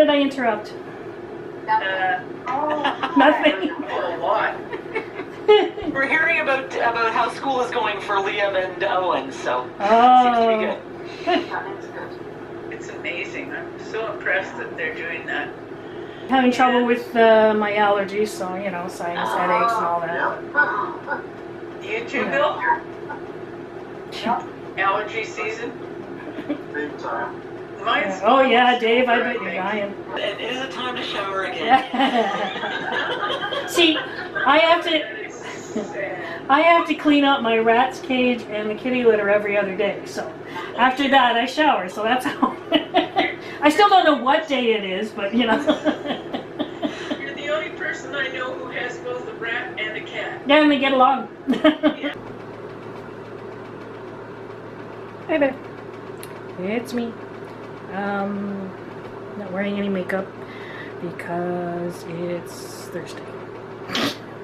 did I interrupt? Nothing. A lot. We're hearing about how school is going for Liam and Owen, so seems to be good. Good. It's amazing. I'm so impressed that they're doing that. Having trouble with my allergies, so you know, sinus headaches and all that. You too, Bill? Allergy season? Big time. Mine's Oh yeah, Dave, I bet you're dying. It is a time to shower again. See, I have to clean up my rat's cage and the kitty litter every other day. So after that, I shower. So that's how. I still don't know what day it is, but you know. You're the only person I know who has both a rat and a cat. Yeah, and they get along. Yeah. Hey there, it's me. Not wearing any makeup because it's Thursday.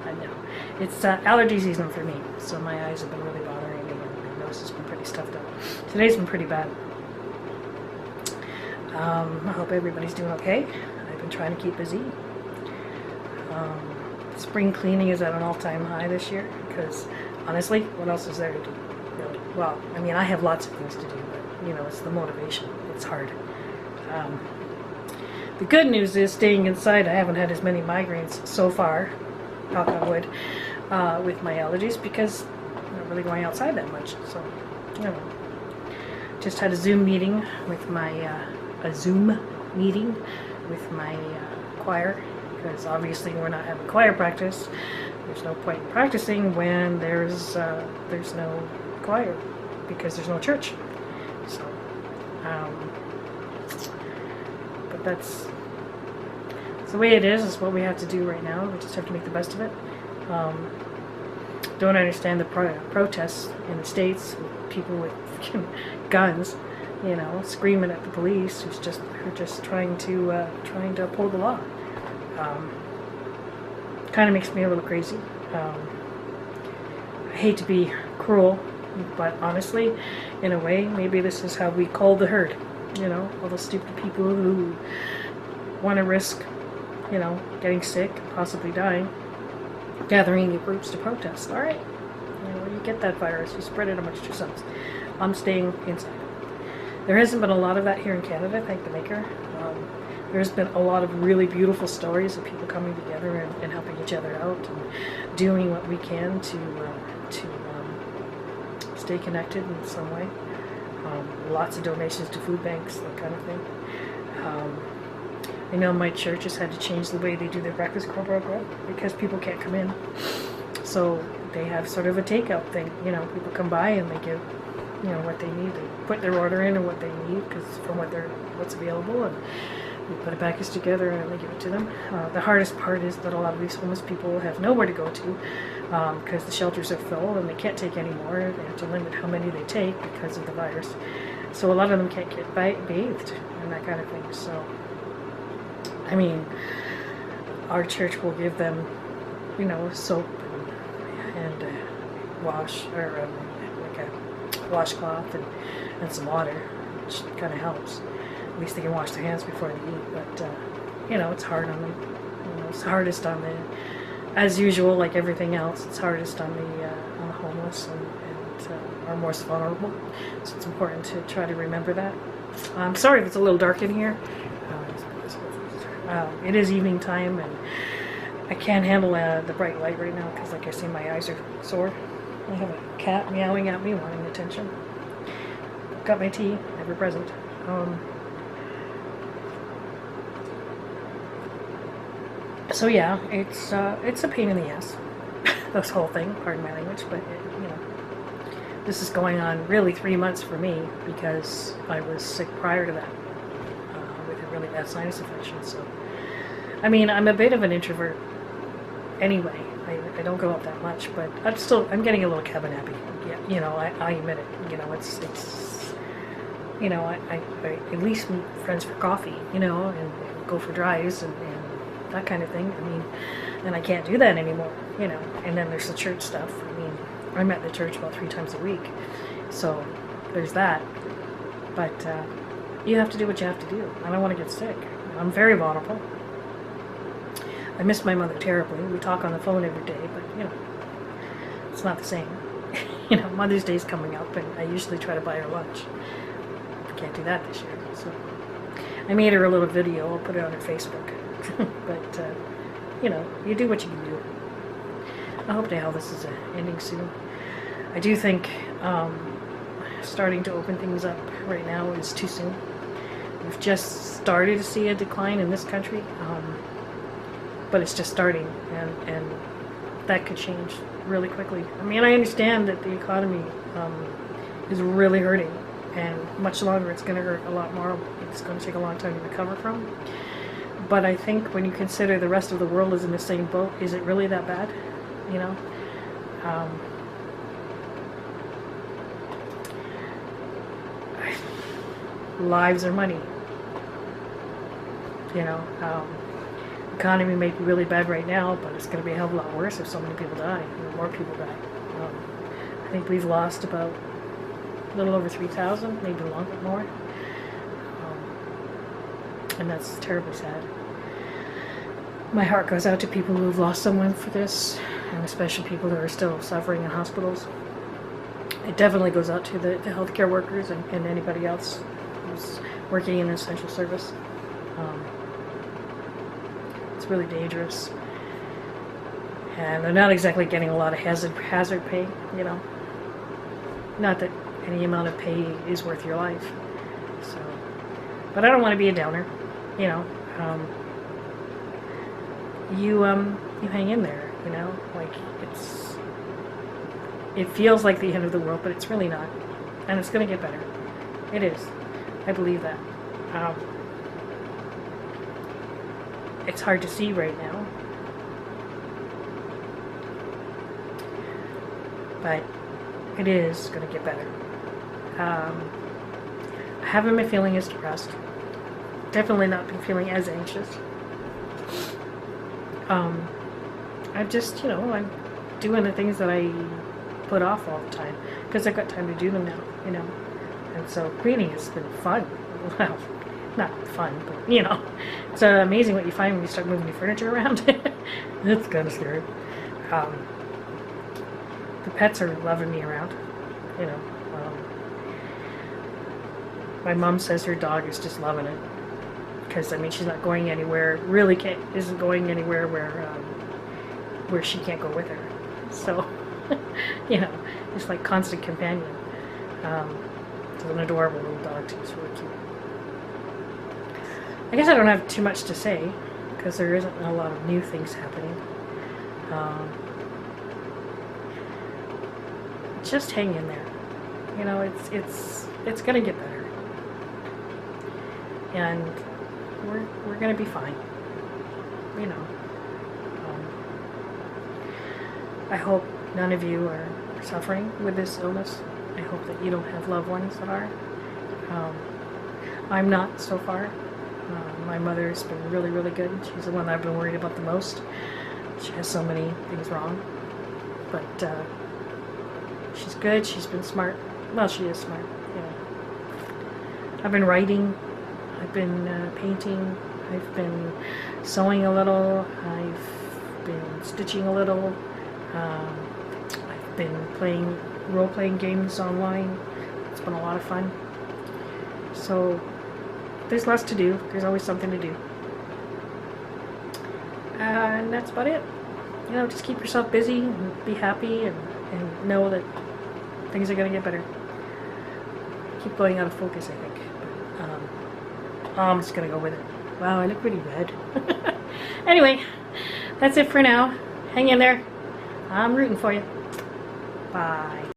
I know. It's allergy season for me, so my eyes have been really bothering me and my nose has been pretty stuffed up. Today's been pretty bad. I hope everybody's doing okay. I've been trying to keep busy. Spring cleaning is at an all-time high this year because honestly, what else is there to do? Really? Well, I mean, I have lots of things to do, but you know, it's the motivation. It's hard. The good news is staying inside. I haven't had as many migraines so far, knock on wood, with my allergies because I'm not really going outside that much. So, you know, just had a Zoom meeting with my choir because obviously we're not having choir practice. There's no point in practicing when there's no choir because there's no church. So, but that's the way it is. It's what we have to do right now. We just have to make the best of it. Don't understand the protests in the States with people with guns, you know, screaming at the police who are just trying to uphold the law. Kind of makes me a little crazy. I hate to be cruel, but honestly, in a way, maybe this is how we cull the herd. You know, all the stupid people who want to risk, you know, getting sick, possibly dying, gathering in groups to protest. All right, you know, you get that virus, you spread it amongst yourselves. I'm staying inside. There hasn't been a lot of that here in Canada, thank the maker. There's been a lot of really beautiful stories of people coming together and helping each other out and doing what we can to stay connected in some way. Lots of donations to food banks, that kind of thing. I know my church has had to change the way they do their breakfast program because people can't come in. So they have sort of a takeout thing. You know, people come by and they give, you know, what they need. They put their order in and what they need because from what's available, and we put a package together and they give it to them. The hardest part is that a lot of these homeless people have nowhere to go to because the shelters are full and they can't take any more. They have to limit how many they take because of the virus. So a lot of them can't get bathed and that kind of thing. So, I mean, our church will give them, you know, soap and wash, or like a washcloth and some water, which kind of helps. At least they can wash their hands before they eat. But you know, it's hard on them. You know, it's hardest on the, as usual, like everything else. It's hardest on the homeless and are most vulnerable. So it's important to try to remember that. I'm sorry if it's a little dark in here. It is evening time and I can't handle the bright light right now because, like I say, my eyes are sore. I have a cat meowing at me, wanting attention. Got my tea, ever present. So yeah, it's a pain in the ass, this whole thing. Pardon my language, but you know, this is going on really 3 months for me because I was sick prior to that with a really bad sinus infection. So, I mean, I'm a bit of an introvert anyway. I don't go out that much, but I'm getting a little cabin happy. Yeah, you know, I admit it. You know, it's you know, I at least meet friends for coffee, you know, and go for drives and that kind of thing. I mean, and I can't do that anymore, you know. And then there's the church stuff. I mean, I'm at the church about 3 times a week, so there's that. But you have to do what you have to do. I don't want to get sick. I'm very vulnerable. I miss my mother terribly. We talk on the phone every day, but you know, it's not the same. You know, Mother's Day's coming up, and I usually try to buy her lunch. Can't do that this year, so I made her a little video. I'll put it on her Facebook. But you know, you do what you can do. I hope to hell this is ending soon. I do think starting to open things up right now is too soon. We've just started to see a decline in this country, but it's just starting, and that could change really quickly. I mean, I understand that the economy is really hurting, and much longer it's going to hurt a lot more. It's going to take a long time to recover from. But I think when you consider the rest of the world is in the same boat, is it really that bad? You know? Lives are money. You know? Economy may be really bad right now, but it's going to be a hell of a lot worse if so many people die. You know, more people die. I think we've lost about a little over 3,000, maybe a little bit more. And that's terribly sad. My heart goes out to people who have lost someone for this, and especially people that are still suffering in hospitals. It definitely goes out to the healthcare workers and anybody else who's working in essential service. It's really dangerous. And they're not exactly getting a lot of hazard pay, you know. Not that any amount of pay is worth your life. So, but I don't want to be a downer, you know. You hang in there, you know. Like, it feels like the end of the world, but it's really not. And it's going to get better. It is. I believe that. It's hard to see right now. But it is going to get better. I haven't been feeling as depressed. Definitely not been feeling as anxious. I've just, you know, I'm doing the things that I put off all the time because I've got time to do them now, you know. And so cleaning has been fun. Well, not fun, but you know, it's amazing what you find when you start moving your furniture around. It's kind of scary. The pets are loving me around, you know. My mom says her dog is just loving it because, I mean, she's not going anywhere. Really isn't going anywhere where she can't go with her. So, you know, it's like constant companion. It's an adorable little dog too. It's really cute. I guess I don't have too much to say because there isn't a lot of new things happening. Just hang in there. You know, it's gonna get better, and we're gonna be fine. You know. I hope none of you are suffering with this illness. I hope that you don't have loved ones that are. I'm not so far. My mother's been really, really good. She's the one I've been worried about the most. She has so many things wrong. But she's good. She's been smart. Well, she is smart. You know. I've been writing. I've been painting. I've been sewing a little. I've been stitching a little. I've been playing role-playing games online. It's been a lot of fun. So there's lots to do. There's always something to do. And that's about it. You know, just keep yourself busy and be happy and know that things are going to get better. Keep going out of focus, I think. But, I'm just going to go with it. Wow, I look pretty red. Anyway, that's it for now. Hang in there. I'm rooting for you. Bye.